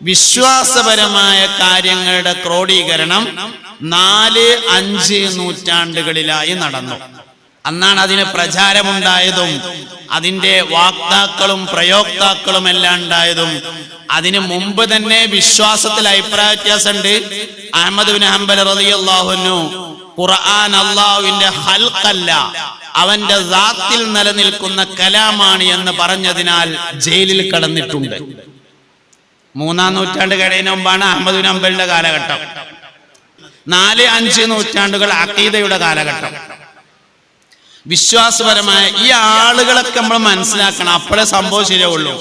വിശ്വാസപരമായ കാര്യങ്ങളുടെ ക്രോഡീകരണം 4-5 നൂറ്റാണ്ടുകളിലായി നടന്നു. അന്നാണ് അതിന് പ്രചാരമുണ്ടായതും അതിന്റെ വാക്താക്കളും പ്രയോക്താക്കളും എല്ലാം ഉണ്ടായതും. അതിനു മുമ്പ് തന്നെ വിശ്വാസത്തിൽ അഭിപ്രായ വ്യത്യാസമുണ്ട്. അഹ്മദ് ബിൻ ഹംബൽ റളിയല്ലാഹു അൻഹു ഖുർആൻ അല്ലാഹുവിന്റെ ഖൽഖല്ല, അവന്റെ ദാത്തിൽ നിലനിൽക്കുന്ന കലാമാണ് എന്ന് പറഞ്ഞതിനാൽ ജയിലിൽ കടന്നിട്ടുണ്ട്. 3-ാം നൂറ്റാണ്ട് കഴിയുന്ന മുമ്പാണ് അഹ്മദ് ബിൻ ഹംബലിന്റെ കാലഘട്ടം. 4-5 നൂറ്റാണ്ടുകൾ അഖീദയുടെ കാലഘട്ടം. വിശ്വാസപരമായ ഈ ആളുകളൊക്കെ നമ്മൾ മനസ്സിലാക്കണം. അപ്പോഴേ സംഭവം ശരിയാവുള്ളൂ.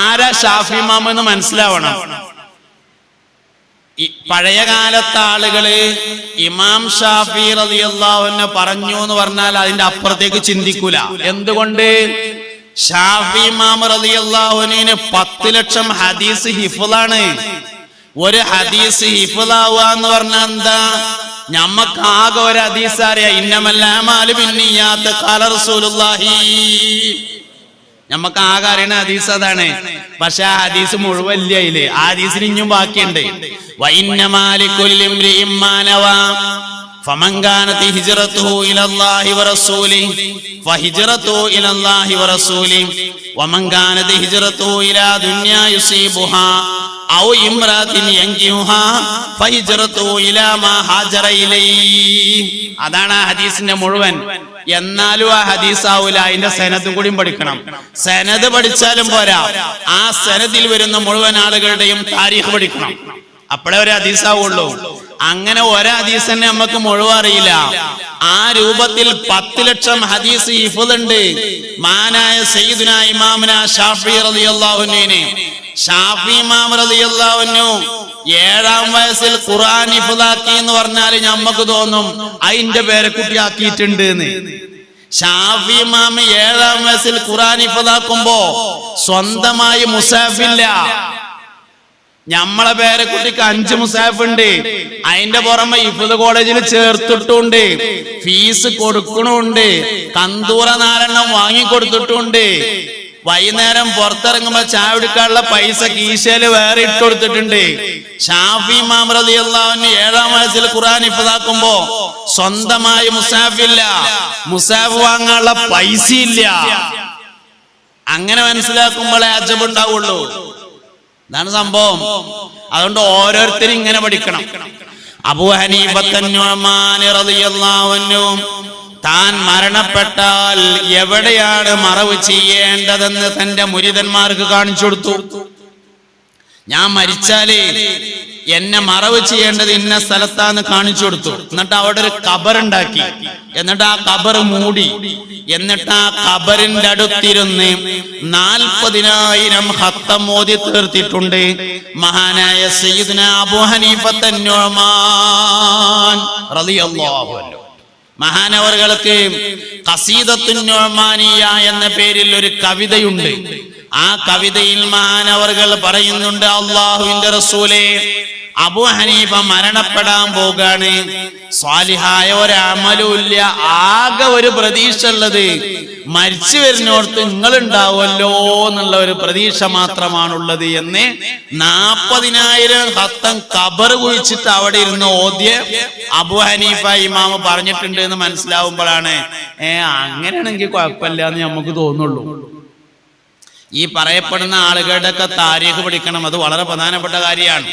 ആരാ ഷാഫി ഇമാം എന്ന് മനസ്സിലാവണം. പഴയ കാലത്തെ ആളുകള് ഇമാം ഷാഫി റളിയല്ലാഹു അൻഹു പറഞ്ഞു എന്ന് പറഞ്ഞാൽ അതിന്റെ അപ്പുറത്തേക്ക് ചിന്തിക്കൂല. എന്തുകൊണ്ട്? ഷാഫി ഇമാം റളിയല്ലാഹു അൻഹുവിന് 10 ലക്ഷം ഹദീസ് ഹിഫ്ളാണ്. ഒരു ഹദീസ് ഹിഫ്ളാവുക എന്ന് പറഞ്ഞാൽ എന്താ? ഞമ്മക്ക് ആകെ ഒരു ഹദീസ് അറിയാം, ഇന്നമൽ അഅ്മാലു ബിന്നിയ്യാത്ത് ഖാല റസൂലുള്ളാഹി. ഞമ്മക്ക് ആകെ അറിയണ ഹദീസ് അതാണ്. പക്ഷെ ആ ഹദീസ് മുഴുവൻ ഇല്ല. അതില് ആ ഹദീസിന് ഇനിയും ബാക്കിയുണ്ട്. വഇന്നമാ ലികുല്ലി ഇംറിഇൻ മാ നവാ ഫമൻ കാനത് ഹിജ്റതുഹു ഇലല്ലാഹി വറസൂലിഹി ഫഹിജ്റതുഹു ഇലല്ലാഹി വറസൂലിഹി വമൻ കാനത് ഹിജ്റതുഹു ഇലാ ദുനിയാ യുസീബുഹാ ഔ ഇംറാത്തിൻ യൻകിഹുഹാ ഫഹിജ്റതുഹു ഇലാ മാ ഹാജറ ഇലൈഹി. അതാണ് ആ ഹദീസിന്റെ മുഴുവൻ. എന്നാലും ആ ഹദീസ് ആവൂല, അതിന്റെ സനദും കൂടി പഠിക്കണം. സനദ് പഠിച്ചാലും പോരാ, ആ സനദിൽ വരുന്ന മുഴുവൻ ആളുകളുടെയും താരീഖ് പഠിക്കണം. അപ്പോഴേ ഒരു ഹദീസ് ആവുള്ളൂ. അങ്ങനെ ഒരു ഹദീസ് തന്നെ നമുക്ക് മുഴുവൻ അറിയില്ല. ആ രൂപത്തിൽ 10 ലക്ഷം ഹദീസ് ഹിഫ്ളുണ്ട് മാനായ സയ്യിദുനാ ഇമാമുനാ ഷാഫി റളിയല്ലാഹു അൻഹു. ഷാഫി ഇമാം റളിയല്ലാഹു അൻഹു 7-ാം വയസ്സിൽ ഖുർആൻ ഹിഫ്ളാക്കി എന്ന് പറഞ്ഞാൽ നമുക്ക് തോന്നും അതിന്റെ പേരെ കുട്ടിയാക്കിയിട്ടുണ്ട് എന്ന്. ഷാഫി ഇമാം 7-ാം വയസ്സിൽ ഖുർആൻ ഹിഫ്ളാക്കുമ്പോ സ്വന്തമായി മുസാഫില്ല. ഞമ്മളെ പേരക്കുട്ടിക്ക് 5 മുസാഫ് ഉണ്ട്. അതിന്റെ പുറമെ ഹിഫ്ള് കോളേജിൽ ചേർത്തിട്ടുണ്ട്, ഫീസ് കൊടുക്കണുണ്ട്, കന്തൂറ 4 വാങ്ങിക്കൊടുത്തിട്ടുണ്ട്. വൈകുന്നേരം പുറത്തിറങ്ങുമ്പോ ചായ കുടിക്കാനുള്ള പൈസ കീശയില് വേറെ ഇട്ട് കൊടുത്തിട്ടുണ്ട്. ഷാഫി ഇമാം റളിയല്ലാഹു അൻഹു 7-ാം വയസ്സിൽ ഖുർആൻ ഹിഫ്ളാക്കുമ്പോ സ്വന്തമായി മുസാഫില്ല, മുസാഫ് വാങ്ങാനുള്ള പൈസ ഇല്ല. അങ്ങനെ മനസ്സിലാക്കുമ്പോഴേ അജബുണ്ടാവുള്ളൂ. ഇതാണ് സംഭവം. അതുകൊണ്ട് ഓരോരുത്തരും ഇങ്ങനെ പഠിക്കണം. അബൂ ഹനീഫത്ത് അൻ-നുഅ്മാൻ റളിയല്ലാഹു അൻഹു താൻ മരണപ്പെട്ടാൽ എവിടെയാണ് മറവ് ചെയ്യേണ്ടതെന്ന് തന്റെ മുരിദന്മാർക്ക് കാണിച്ചു കൊടുത്തു. ഞാൻ മരിച്ചാല് എന്നെ മറവ് ചെയ്യേണ്ടത് ഇന്ന സ്ഥലത്താന്ന് കാണിച്ചു കൊടുത്തു. എന്നിട്ട് അവിടെ ഒരു ഖബറുണ്ടാക്കി. എന്നിട്ട് ആ ഖബർ മൂടി. എന്നിട്ട് ആ ഖബറിന്റെ അടുത്തിരുന്ന് 40,000 ഖത്തം ഓതി തീർത്തിട്ടുണ്ട് മഹാനായ സയ്യിദുനാ അബൂ ഹനീഫത്ത് അൻ-നുഅ്മാൻ റളിയല്ലാഹു അൻഹു. മഹാനവറുകൾക്ക് ഖസീദത്തുൻ നുഅ്മാനിയ എന്ന പേരിൽ ഒരു കവിതയുണ്ട്. ആ കവിതയിൽ മഹാനവറുകൾ പറയുന്നുണ്ട്, അല്ലാഹുവിന്റെ റസൂലേ, അബൂ ഹനീഫ മരണപ്പെടാൻ പോകാണ്. സ്വാലിഹായ ഒരമലും ഇല്ല. ആകെ ഒരു പ്രതീക്ഷ ഉള്ളത് മരിച്ചു വരുന്നോടത്ത് നിങ്ങൾ ഉണ്ടാവുമല്ലോ എന്നുള്ള ഒരു പ്രതീക്ഷ മാത്രമാണുള്ളത് എന്ന് 40,000 ഖത്തം ഖബർ കുഴിച്ചിട്ട് അവിടെ ഇരുന്ന് ഓദ്യ അബൂ ഹനീഫ ഇമാമ പറഞ്ഞിട്ടുണ്ട് എന്ന് മനസ്സിലാവുമ്പോഴാണ് അങ്ങനെയാണെങ്കിൽ കുഴപ്പമില്ല എന്ന് നമുക്ക് തോന്നുള്ളൂ. ഈ പറയപ്പെടുന്ന ആളുകളുടെ ഒക്കെ താരീഖ് പഠിക്കണം. അത് വളരെ പ്രധാനപ്പെട്ട കാര്യമാണ്.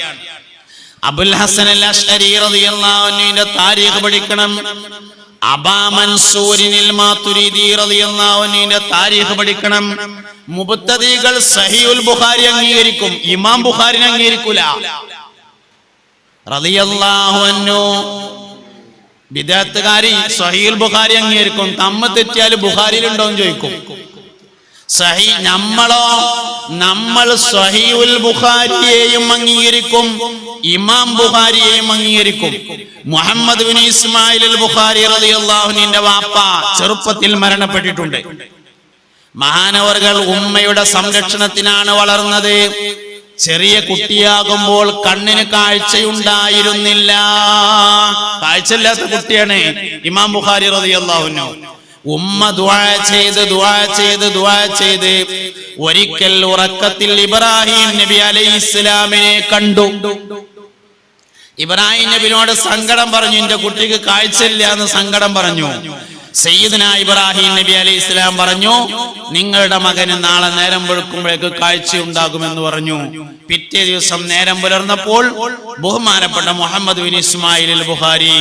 അബുൽ ഹസൻ അൽ അശ്അരി റളിയല്ലാഹു അൻഹുവിന്റെ താരീഖ് പഠിക്കണം. അബാ മൻസൂരിൽ മാതുരിദി റളിയല്ലാഹു അൻഹുവിന്റെ താരീഖ് പഠിക്കണം. മുബ്തദികൾ സഹീഹുൽ ബുഖാരി അംഗീകരിക്കും, ഇമാം ബുഖാരിനെ അംഗീകരിക്കൂല. റളിയല്ലാഹു അൻഹു ബിദഅത്തുകാരി സഹീഹുൽ ബുഖാരി അംഗീകരിക്കും. തമ്മ തെറ്റിയാൽ ബുഖാരിയിൽ ഉണ്ടോ എന്ന് ചോദിക്കും. നമ്മൾ സഹീഹുൽ ബുഖാരിയെയും അംഗീകരിക്കും, ഇമാം ബുഖാരിയെയും അംഗീകരിക്കും. മുഹമ്മദ് ബിൻ ഇസ്മായിൽ അൽ ബുഖാരി റളിയല്ലാഹു അൻഹുവിന്റെ വാപ്പ ചെറുപ്പത്തിൽ മരണപ്പെട്ടിട്ടുണ്ട്. മഹാനവറുകൾ ഉമ്മയുടെ സംരക്ഷണത്തിനാണ് വളർന്നത്. ചെറിയ കുട്ടിയാകുമ്പോൾ കണ്ണിന് കാഴ്ചയുണ്ടായിരുന്നില്ല. കാഴ്ചയില്ലാത്ത കുട്ടിയാണ് ഇമാം ബുഖാരി റളിയല്ലാഹു അൻഹു. ഉമ്മ ദുആ ചെയ്ത് ഒരിക്കൽ ഉറക്കത്തിൽ ഇബ്രാഹിം നബി അലൈഹിസ്സലാമിനെ കണ്ടു. ഇബ്രാഹിം നബിയോട് സങ്കടം പറഞ്ഞു, എന്റെ കുട്ടിക്ക് കാഴ്ചയില്ല എന്ന് സങ്കടം പറഞ്ഞു. സയ്യിദുനാ ഇബ്രാഹിം നബി അലൈഹിസ്സലാം പറഞ്ഞു, നിങ്ങളുടെ മകന് നാളെ നേരം വെളുക്കുമ്പോഴേക്ക് കാഴ്ചയുണ്ടാകുമെന്ന് പറഞ്ഞു. പിറ്റേ ദിവസം നേരം പുലർന്നപ്പോൾ ബഹുമാനപ്പെട്ട മുഹമ്മദ് ബിൻ ഇസ്മായിൽ അൽ ബുഖാരി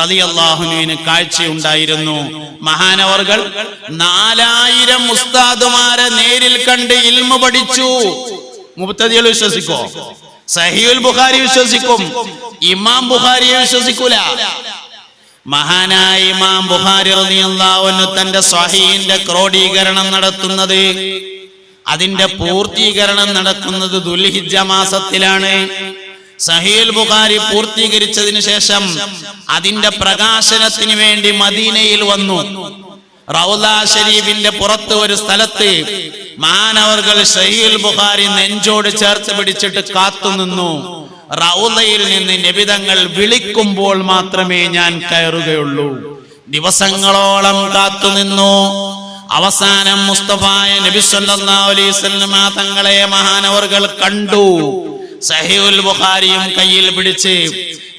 റളിയല്ലാഹു അൻഹുവിന് കാഴ്ചയുണ്ടായിരുന്നു. മഹാനവർകൾ 4000 ഉസ്താദുമാരെ നേരിൽ കണ്ട് ഇൽമു പഠിച്ചു. മുബ്തദികൾ വിശ്വസിക്കോ? സഹീഹുൽ ബുഖാരി വിശ്വസിക്കും, ഇമാം ബുഖാരിയെ വിശ്വസിക്കൂല. മഹാനായ ഇമാം ബുഖാരി റളിയല്ലാഹു അൻഹു തന്റെ സ്വഹീഹിന്റെ ക്രോഡീകരണം നടത്തുന്നത്, അതിന്റെ പൂർത്തീകരണം നടക്കുന്നത് ദുൽഹിജ്ജ മാസത്തിലാണ്. സഹീഹുൽ ബുഖാരി പൂർത്തീകരിച്ചതിന് ശേഷം അതിന്റെ പ്രകാശനത്തിന് വേണ്ടി മദീനയിൽ വന്നു. റൗള ശരീഫിന്റെ പുറത്ത് ഒരു സ്ഥലത്ത് മഹാനവർകൾ സഹീഹുൽ ബുഖാരി നെഞ്ചോട് ചേർത്ത് പിടിച്ചിട്ട് കാത്തുനിന്നു. റൗളയിൽ നിന്ന് നബിതങ്ങൾ വിളിക്കുമ്പോൾ മാത്രമേ ഞാൻ കയറുകയുള്ളൂ. ദിവസങ്ങളോളം കാത്തുനിന്നു. അവസാനം മുസ്തഫായ നബി സല്ലല്ലാഹു അലൈഹി വസല്ലം തങ്ങളെ മഹാനവർകൾ കണ്ടു. സഹീഹുൽ ബുഖാരിയും കയ്യിൽ പിടിച്ച്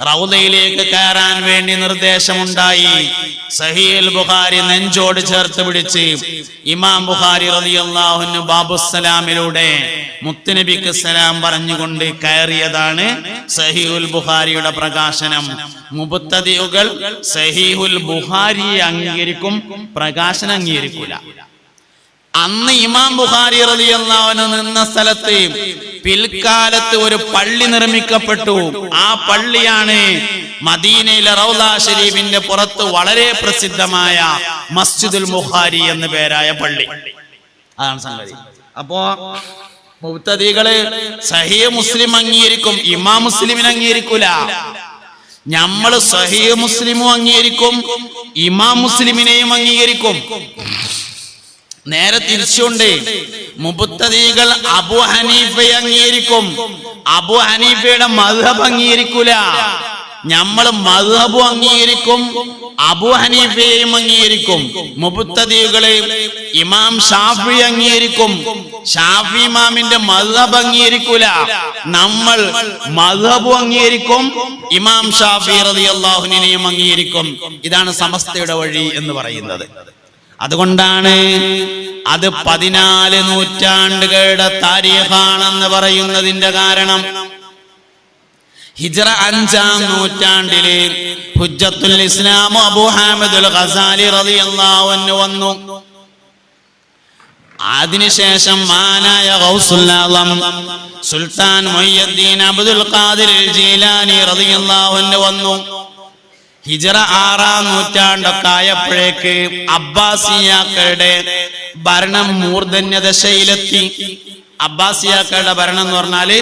റൗളയിലേക്ക് കയറാൻ വേണ്ടി നിർദ്ദേശമുണ്ടായി. സഹീഹുൽ ബുഖാരി നെഞ്ചോട് ചേർത്ത് പിടിച്ച് ഇമാം ബുഖാരി റളിയല്ലാഹു അൻഹു ബാബുസ്സലാമിലൂടെ മുത്തുനബിക്ക് സലാം പറഞ്ഞുകൊണ്ട് കയറിയതാണ് സഹീഹുൽ ബുഖാരിയുടെ പ്രകാശനം. മുബ്തദിഉകൾ സഹീഹുൽ ബുഖാരിയെ അംഗീകരിക്കും, പ്രകാശനം അംഗീകരിക്കൂല. അന്ന് ഇമാം ബുഖാരി റളിയല്ലാഹു അൻഹു നിന്ന സ്ഥലത്ത് പിൽക്കാലത്ത് ഒരു പള്ളി നിർമ്മിക്കപ്പെട്ടു. ആ പള്ളിയാണ് മദീനയിലെ റൗള ശരീഫിന്റെ പുറത്ത് വളരെ പ്രസിദ്ധമായ മസ്ജിദുൽ ബുഖാരി എന്ന പേരായ പള്ളി. അതാണ് സംഗതി. അപ്പോ മുബ്തദികള് സഹീഹ് മുസ്ലിം അംഗീകരിക്കും, ഇമാം മുസ്ലിമിനെ അംഗീകരിക്കൂല. നമ്മള് സഹീഹ് മുസ്ലിമും അംഗീകരിക്കും, ഇമാം മുസ്ലിമിനെയും അംഗീകരിക്കും. നേരെ തിരിച്ചുകൊണ്ട് മുബ്തദികൾ അബൂ ഹനീഫയെ അംഗീകരിക്കും, അബൂ ഹനീഫയുടെ മദ്ഹബ് അംഗീകരിക്കൂല. നമ്മൾ മദ്ഹബും അംഗീകരിക്കും, അബൂ ഹനീഫയെയും അംഗീകരിക്കും. മുബ്തദികളെ ഇമാം ഷാഫി അംഗീകരിക്കും, ഷാഫി ഇമാമിന്റെ മദ്ഹബ് അംഗീകരിക്കൂല. നമ്മൾ മദ്ഹബും അംഗീകരിക്കും, ഇമാം ഷാഫി റളിയല്ലാഹു അൻഹുവിനെയും അംഗീകരിക്കും. ഇതാണ് സമസ്തയുടെ വഴി എന്ന് പറയുന്നത്. അതുകൊണ്ടാണ് അത് 14 നൂറ്റാണ്ടുകളുടെ താരീഖാണെന്ന് പറയുന്നതിന്റെ കാരണം. ഹിജ്റ 5-ാം നൂറ്റാണ്ടില് ഹുജ്ജത്തുൽ ഇസ്ലാം അബൂ ഹാമിദുൽ ഗസാലി റളിയല്ലാഹു അൻഹു വന്നു. അതിനുശേഷം മഹാനായ ഗൗസുൽ ആലം സുൽത്താൻ മുഹയ്യിദ്ദീൻ അബ്ദുൽ ഖാദിർ ജീലാനി റളിയല്ലാഹു അൻഹു വന്നു. ഹിജ്റ 6-ാം നൂറ്റാണ്ടൊക്കെ ആയപ്പോഴേക്ക് അബ്ബാസിയാക്കളുടെ ഭരണം മൂർധന്യദശയിലെത്തി. അബ്ബാസിയാക്കളുടെ ഭരണം എന്ന് പറഞ്ഞാല്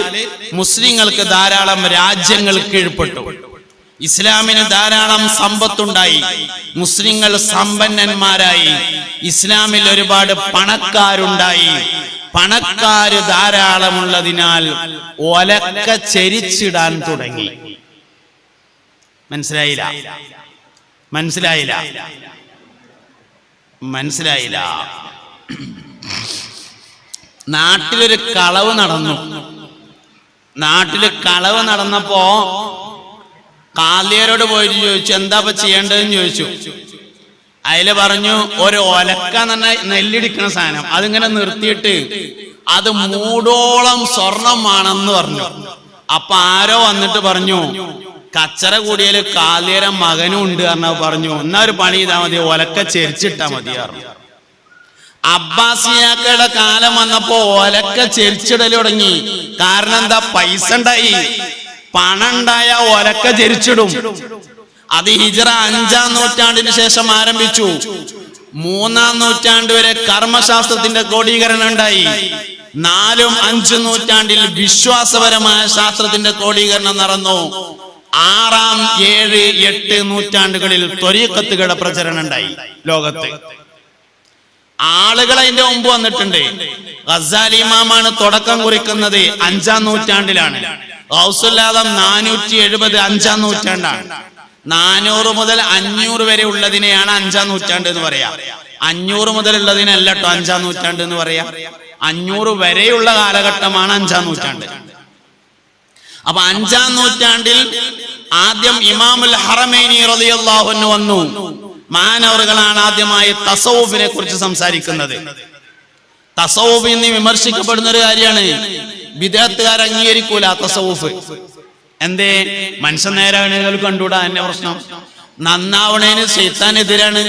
മുസ്ലിങ്ങൾക്ക് ധാരാളം രാജ്യങ്ങൾ കീഴ്പ്പെട്ടു, ഇസ്ലാമിന് ധാരാളം സമ്പത്തുണ്ടായി, മുസ്ലിങ്ങൾ സമ്പന്നന്മാരായി, ഇസ്ലാമിൽ ഒരുപാട് പണക്കാരുണ്ടായി. പണക്കാര് ധാരാളമുള്ളതിനാൽ ഒലക്ക ചെരിച്ചിടാൻ തുടങ്ങി. മനസ്സിലായില്ല. നാട്ടിലൊരു കളവ് നടന്നു. നടന്നപ്പോ കാലിയരോട് പോയിട്ട് ചോദിച്ചു, എന്താ ചെയ്യേണ്ടതെന്ന് ചോദിച്ചു. അതില് പറഞ്ഞു, ഒരു ഒലക്ക എന്ന് പറഞ്ഞ നെല്ലിടിക്കുന്ന സാധനം, അതിങ്ങനെ നിർത്തിയിട്ട് അത് മൂടോളം സ്വർണമാണെന്ന് പറഞ്ഞു. അപ്പൊ ആരോ വന്നിട്ട് പറഞ്ഞു, കച്ചറ കൂടിയാല് കാലിയര മകനും ഉണ്ട് പറഞ്ഞു. എന്നാ ഒരു പണി ചെയ്താൽ മതി, ഒലക്ക ചെരിച്ചിട്ടാ മതി പറഞ്ഞു. അബ്ബാസിയാക്കളുടെ കാലം വന്നപ്പോ ഒലക്ക ചെരിച്ചിടൽ തുടങ്ങി. കാരണം എന്താ? പൈസ ഉണ്ടായി, പണം ഉണ്ടായ ഒലക്ക ചെരിച്ചിടും. അത് ഹിജ്റ 5-ാം നൂറ്റാണ്ടിന് ശേഷം ആരംഭിച്ചു. 3-ാം നൂറ്റാണ്ട് വരെ കർമ്മശാസ്ത്രത്തിന്റെ ക്രോഡീകരണം ഉണ്ടായി. 4ഉം 5ഉം നൂറ്റാണ്ടിൽ വിശ്വാസപരമായ ശാസ്ത്രത്തിന്റെ ക്രോഡീകരണം നടന്നു. 6-ാം 7, 8 നൂറ്റാണ്ടുകളിൽ ത്വരീഖത്തുകളുടെ പ്രചരണം ഉണ്ടായി ലോകത്ത്. ആളുകൾ അതിന്റെ മുമ്പ് വന്നിട്ടുണ്ട്. ഗസാലി ഇമാമാണ് തുടക്കം കുറിക്കുന്നത് 5-ാം നൂറ്റാണ്ടിലാണ്. ഗൗസുൽ ആലം 470 5-ാം നൂറ്റാണ്ടാണ്. 400 മുതൽ 500 വരെ ഉള്ളതിനെയാണ് 5-ാം നൂറ്റാണ്ട് എന്ന് പറയാ. 500 മുതൽ ഉള്ളതിനല്ല കേട്ടോ 5-ാം നൂറ്റാണ്ട് എന്ന് പറയാ. 500 വരെയുള്ള കാലഘട്ടമാണ് 5-ാം നൂറ്റാണ്ട്. അപ്പൊ 5-ാം നൂറ്റാണ്ടിൽ ആദ്യം ഇമാമുൽ ഹറമൈനി റളിയല്ലാഹു അൻഹു വന്നു. മഹാനവറുകളാണ് ആദ്യമായി തസവുഫിനെ കുറിച്ച് സംസാരിക്കുന്നത്. തസവുഫ് എന്ന് വിമർശിക്കപ്പെടുന്ന ഒരു കാര്യമാണ്. ബിദ്അത്തുകാർ അംഗീകരിക്കൂല തസവുഫ്. എന്തേ? മനുഷ്യൻ നേരാവണേൽ കണ്ടുകൂടാ, എന്നെ പ്രശ്നം. നന്നാവണേന് ശൈത്താനെതിരാണ്.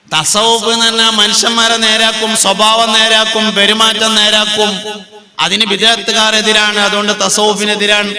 തസവുഫ് എന്ന് പറഞ്ഞാൽ മനുഷ്യന്മാരെ നേരാക്കും, സ്വഭാവം നേരാക്കും, പെരുമാറ്റം നേരാക്കും. അതിന് ബിദ്അത്തുകാർ എതിരാണ്. അതുകൊണ്ട് തസവുഫിനെതിരാണ്.